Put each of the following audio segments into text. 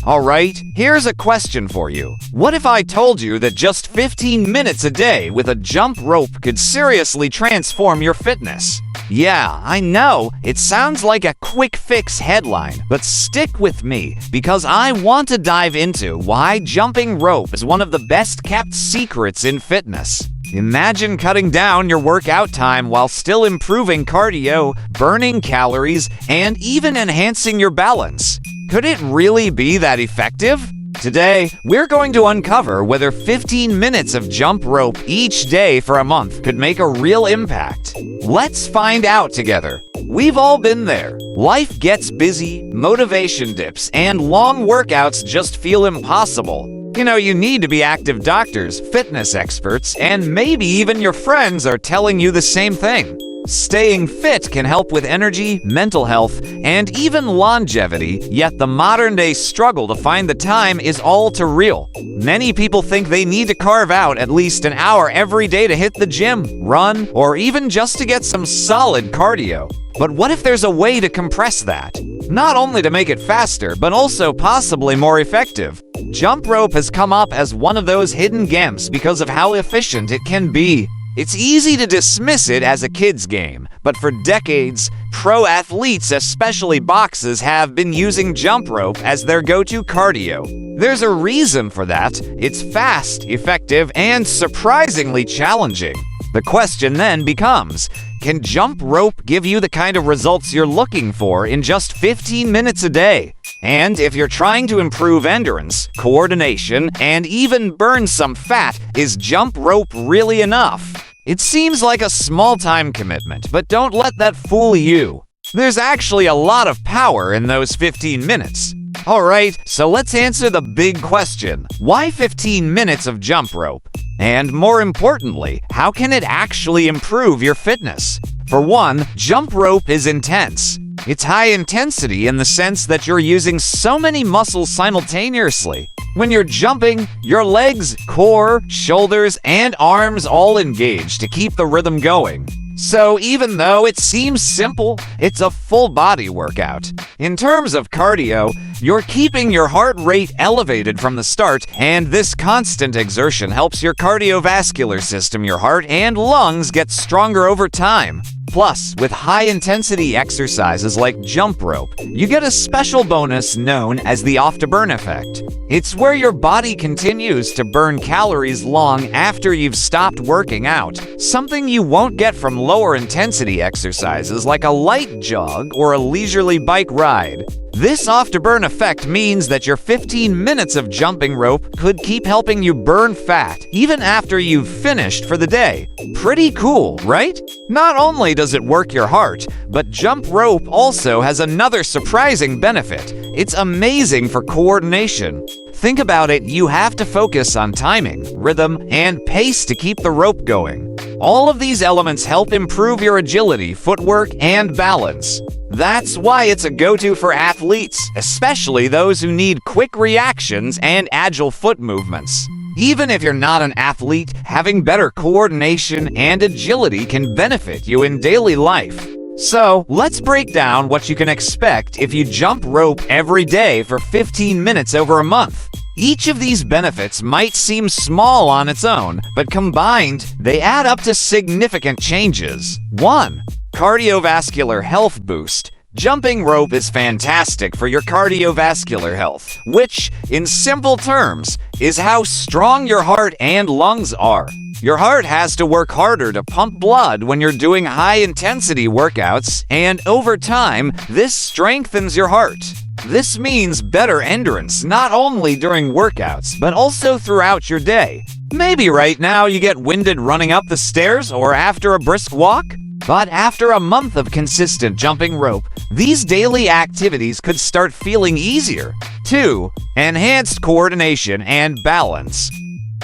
Alright, here's a question for you. What if I told you that just 15 minutes a day with a jump rope could seriously transform your fitness? Yeah, I know, it sounds like a quick fix headline, but stick with me because I want to dive into why jumping rope is one of the best kept secrets in fitness. Imagine cutting down your workout time while still improving cardio, burning calories, and even enhancing your balance. Could it really be that effective? Today, we're going to uncover whether 15 minutes of jump rope each day for a month could make a real impact. Let's find out together. We've all been there. Life gets busy, motivation dips, and long workouts just feel impossible. You need to be active. Doctors, fitness experts, and maybe even your friends are telling you the same thing. Staying fit can help with energy, mental health, and even longevity, yet the modern-day struggle to find the time is all too real. Many people think they need to carve out at least an hour every day to hit the gym, run, or even just to get some solid cardio. But what if there's a way to compress that? Not only to make it faster, but also possibly more effective. Jump rope has come up as one of those hidden gems because of how efficient it can be. It's easy to dismiss it as a kid's game, but for decades, pro athletes, especially boxers, have been using jump rope as their go-to cardio. There's a reason for that. It's fast, effective, and surprisingly challenging. The question then becomes, can jump rope give you the kind of results you're looking for in just 15 minutes a day? And if you're trying to improve endurance, coordination, and even burn some fat, is jump rope really enough? It seems like a small-time commitment, but don't let that fool you. There's actually a lot of power in those 15 minutes. Alright, so let's answer the big question. Why 15 minutes of jump rope? And more importantly, how can it actually improve your fitness? For one, jump rope is intense. It's high intensity in the sense that you're using so many muscles simultaneously. When you're jumping, your legs, core, shoulders, and arms all engage to keep the rhythm going. So even though it seems simple, it's a full body workout. In terms of cardio, you're keeping your heart rate elevated from the start, and this constant exertion helps your cardiovascular system, your heart and lungs, get stronger over time. Plus, with high-intensity exercises like jump rope, you get a special bonus known as the off-to-burn effect. It's where your body continues to burn calories long after you've stopped working out, something you won't get from lower-intensity exercises like a light jog or a leisurely bike ride. This off-to-burn effect means that your 15 minutes of jumping rope could keep helping you burn fat even after you've finished for the day. Pretty cool, right? Not only does it work your heart, but jump rope also has another surprising benefit. It's amazing for coordination. Think about it, you have to focus on timing, rhythm, and pace to keep the rope going. All of these elements help improve your agility, footwork, and balance. That's why it's a go-to for athletes, especially those who need quick reactions and agile foot movements. Even if you're not an athlete, having better coordination and agility can benefit you in daily life. So, let's break down what you can expect if you jump rope every day for 15 minutes over a month. Each of these benefits might seem small on its own, but combined, they add up to significant changes. 1. Cardiovascular health boost. Jumping rope is fantastic for your cardiovascular health, which, in simple terms, is how strong your heart and lungs are. Your heart has to work harder to pump blood when you're doing high-intensity workouts, and over time, this strengthens your heart. This means better endurance not only during workouts, but also throughout your day. Maybe right now you get winded running up the stairs or after a brisk walk? But after a month of consistent jumping rope, these daily activities could start feeling easier. 2. Enhanced coordination and balance.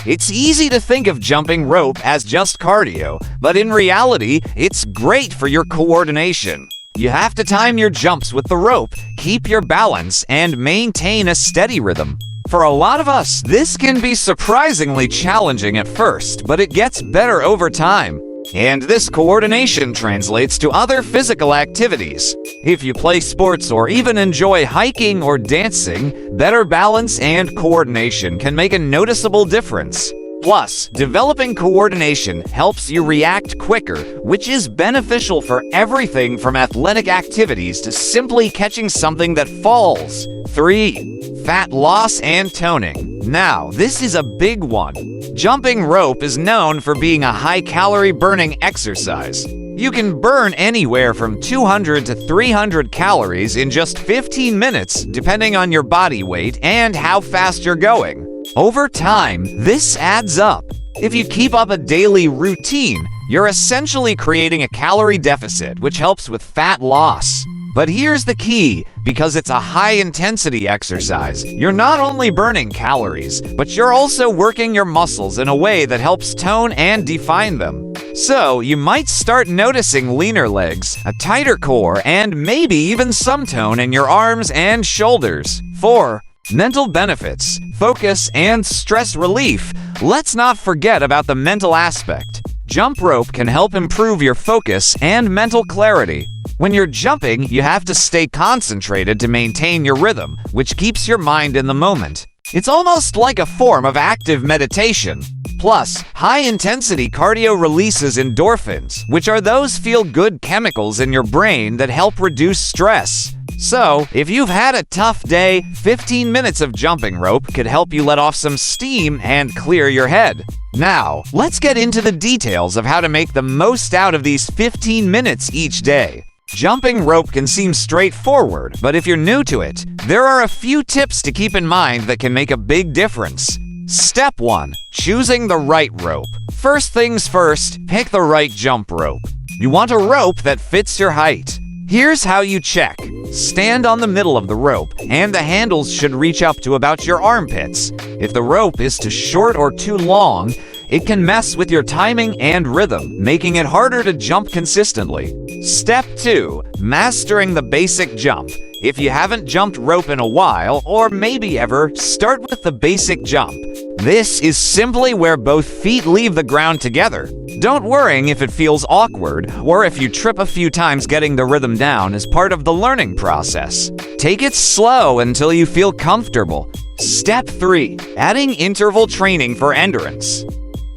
It's easy to think of jumping rope as just cardio, but in reality, it's great for your coordination. You have to time your jumps with the rope, keep your balance, and maintain a steady rhythm. For a lot of us, this can be surprisingly challenging at first, but it gets better over time. And this coordination translates to other physical activities. If you play sports or even enjoy hiking or dancing, better balance and coordination can make a noticeable difference. Plus, developing coordination helps you react quicker, which is beneficial for everything from athletic activities to simply catching something that falls. 3. Fat loss and toning. Now, this is a big one. Jumping rope is known for being a high-calorie burning exercise. You can burn anywhere from 200 to 300 calories in just 15 minutes, depending on your body weight and how fast you're going. Over time, this adds up. If you keep up a daily routine, you're essentially creating a calorie deficit, which helps with fat loss. But here's the key, because it's a high-intensity exercise, you're not only burning calories, but you're also working your muscles in a way that helps tone and define them. So, you might start noticing leaner legs, a tighter core, and maybe even some tone in your arms and shoulders. 4. Mental benefits, focus, and stress relief. Let's not forget about the mental aspect. Jump rope can help improve your focus and mental clarity. When you're jumping, you have to stay concentrated to maintain your rhythm, which keeps your mind in the moment. It's almost like a form of active meditation. Plus, high-intensity cardio releases endorphins, which are those feel-good chemicals in your brain that help reduce stress. So, if you've had a tough day, 15 minutes of jumping rope could help you let off some steam and clear your head. Now, let's get into the details of how to make the most out of these 15 minutes each day. Jumping rope can seem straightforward, but if you're new to it, there are a few tips to keep in mind that can make a big difference. Step 1. Choosing the right rope. First things first, pick the right jump rope. You want a rope that fits your height. Here's how you check. Stand on the middle of the rope, and the handles should reach up to about your armpits. If the rope is too short or too long, it can mess with your timing and rhythm, making it harder to jump consistently. Step 2. Mastering the basic jump. If you haven't jumped rope in a while, or maybe ever, start with the basic jump. This is simply where both feet leave the ground together. Don't worry if it feels awkward, or if you trip a few times getting the rhythm down as part of the learning process. Take it slow until you feel comfortable. Step 3. Adding interval training for endurance.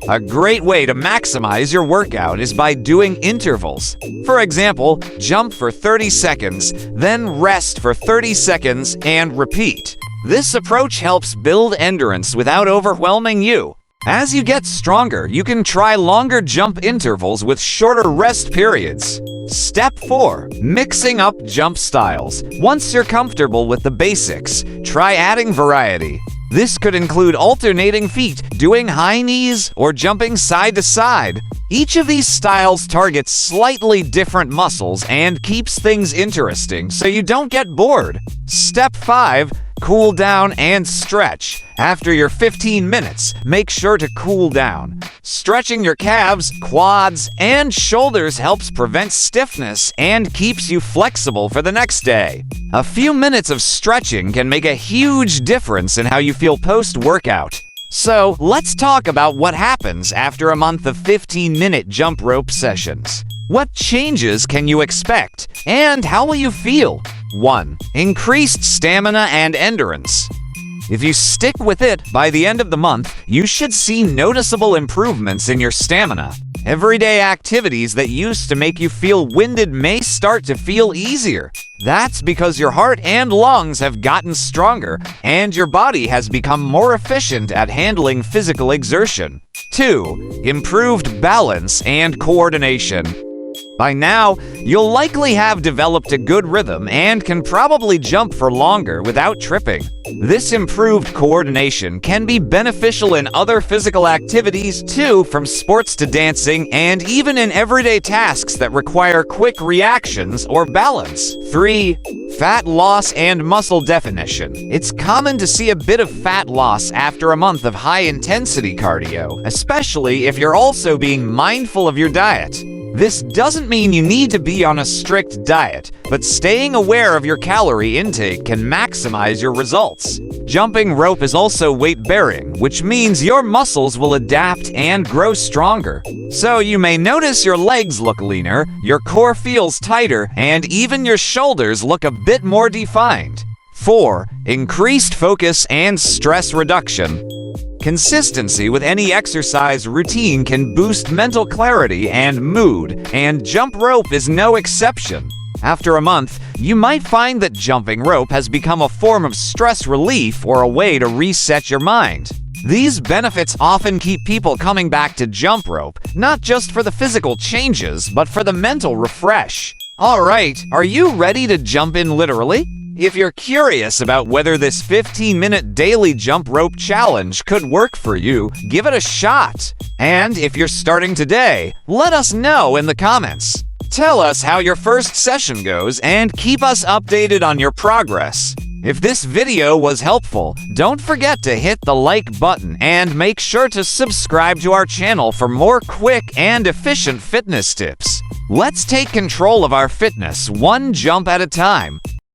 A great way to maximize your workout is by doing intervals. For example, jump for 30 seconds, then rest for 30 seconds, and repeat. This approach helps build endurance without overwhelming you. As you get stronger, you can try longer jump intervals with shorter rest periods. Step 4. Mixing up jump styles. Once you're comfortable with the basics, try adding variety. This could include alternating feet, doing high knees, or jumping side to side. Each of these styles targets slightly different muscles and keeps things interesting so you don't get bored. Step 5. Cool down and stretch. After your 15 minutes, make sure to cool down. Stretching your calves, quads, and shoulders helps prevent stiffness and keeps you flexible for the next day. A few minutes of stretching can make a huge difference in how you feel post-workout. So, let's talk about what happens after a month of 15-minute jump rope sessions. What changes can you expect, and how will you feel? 1. Increased stamina and endurance. If you stick with it, by the end of the month, you should see noticeable improvements in your stamina. Everyday activities that used to make you feel winded may start to feel easier. That's because your heart and lungs have gotten stronger, and your body has become more efficient at handling physical exertion. 2. Improved balance and coordination. By now, you'll likely have developed a good rhythm and can probably jump for longer without tripping. This improved coordination can be beneficial in other physical activities too, from sports to dancing, and even in everyday tasks that require quick reactions or balance. 3. Fat loss and muscle definition. It's common to see a bit of fat loss after a month of high-intensity cardio, especially if you're also being mindful of your diet. This doesn't mean you need to be on a strict diet, but staying aware of your calorie intake can maximize your results. Jumping rope is also weight-bearing, which means your muscles will adapt and grow stronger. So you may notice your legs look leaner, your core feels tighter, and even your shoulders look a bit more defined. 4. Increased focus and stress reduction. Consistency with any exercise routine can boost mental clarity and mood, and jump rope is no exception. After a month, you might find that jumping rope has become a form of stress relief or a way to reset your mind. These benefits often keep people coming back to jump rope, not just for the physical changes, but for the mental refresh. Alright, are you ready to jump in literally? If you're curious about whether this 15-minute daily jump rope challenge could work for you, give it a shot. And if you're starting today, let us know in the comments. Tell us how your first session goes and keep us updated on your progress. If this video was helpful, don't forget to hit the like button and make sure to subscribe to our channel for more quick and efficient fitness tips. Let's take control of our fitness one jump at a time.